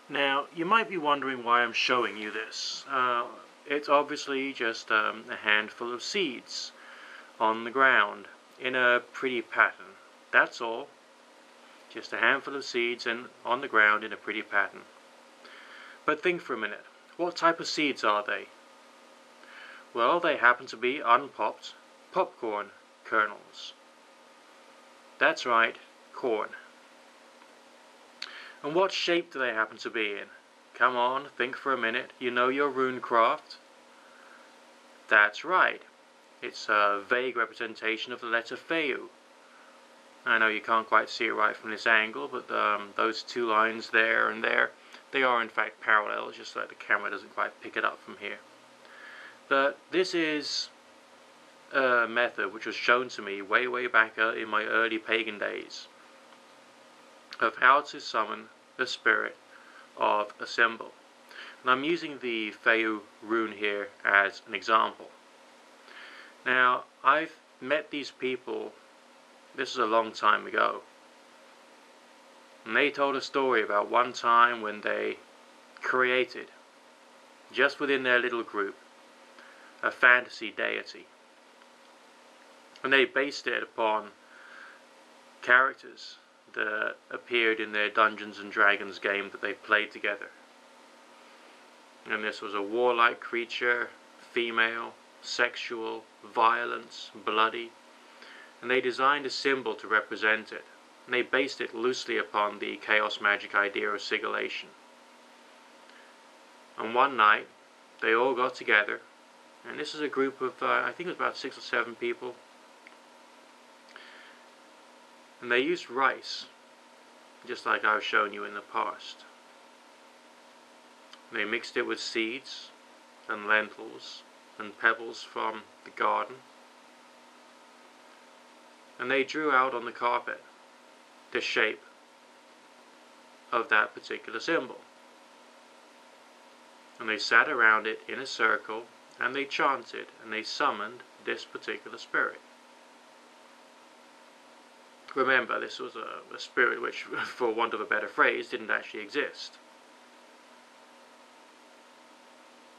Now, you might be wondering why I'm showing you this. It's obviously just a handful of seeds on the ground in a pretty pattern. That's all. Just a handful of seeds on the ground in a pretty pattern. But think for a minute. What type of seeds are they? Well, they happen to be unpopped popcorn kernels. That's right, corn. And what shape do they happen to be in? Come on, think for a minute. You know your runecraft? That's right. It's a vague representation of the letter Feu. I know you can't quite see it right from this angle, but those two lines there and there, they are in fact parallel, just so that the camera doesn't quite pick it up from here. But this is a method which was shown to me way back in my early pagan days of how to summon the spirit of a symbol. And I'm using the Feu rune here as an example. Now, I've met these people, this is a long time ago, and they told a story about one time when they created, just within their little group, a fantasy deity. And they based it upon characters that appeared in their Dungeons and Dragons game that they played together. And this was a warlike creature, female, sexual, violent, bloody, and they designed a symbol to represent it. And they based it loosely upon the chaos magic idea of sigillation. And one night, they all got together, and this is a group of, I think it was about 6 or 7 people, and they used rice, just like I've shown you in the past. They mixed it with seeds and lentils and pebbles from the garden, and they drew out on the carpet the shape of that particular symbol. And they sat around it in a circle, and they chanted, and they summoned this particular spirit. Remember, this was a spirit which, for want of a better phrase, didn't actually exist.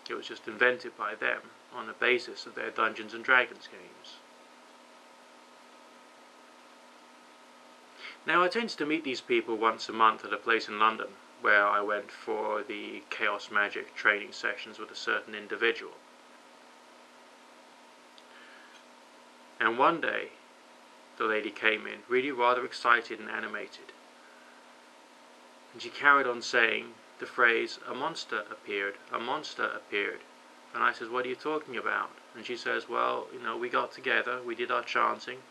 It was just invented by them on the basis of their Dungeons and Dragons games. Now, I tend to meet these people once a month at a place in London, where I went for the chaos magic training sessions with a certain individual. And one day, the lady came in, really rather excited and animated. And she carried on saying the phrase, "A monster appeared, a monster appeared." And I said, "What are you talking about?" And she says, "Well, you know, we got together, we did our chanting,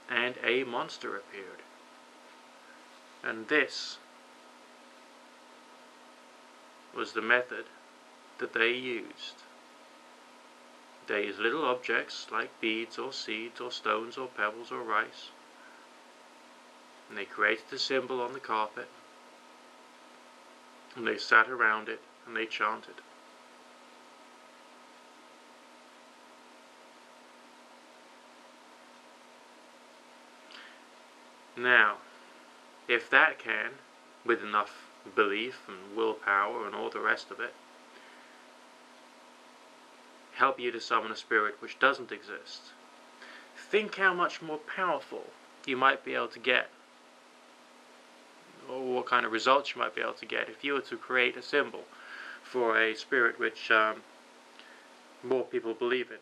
and a monster appeared." And this was the method that they used. They used little objects like beads or seeds or stones or pebbles or rice, and they created a symbol on the carpet, and they sat around it and they chanted. Now, if that can, with enough belief and willpower and all the rest of it, help you to summon a spirit which doesn't exist, think how much more powerful you might be able to get, or what kind of results you might be able to get if you were to create a symbol for a spirit which more people believe in,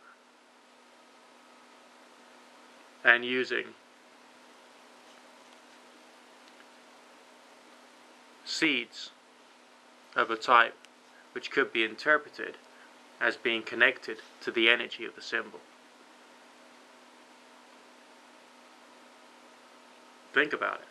and using seeds of a type which could be interpreted as being connected to the energy of the symbol. Think about it.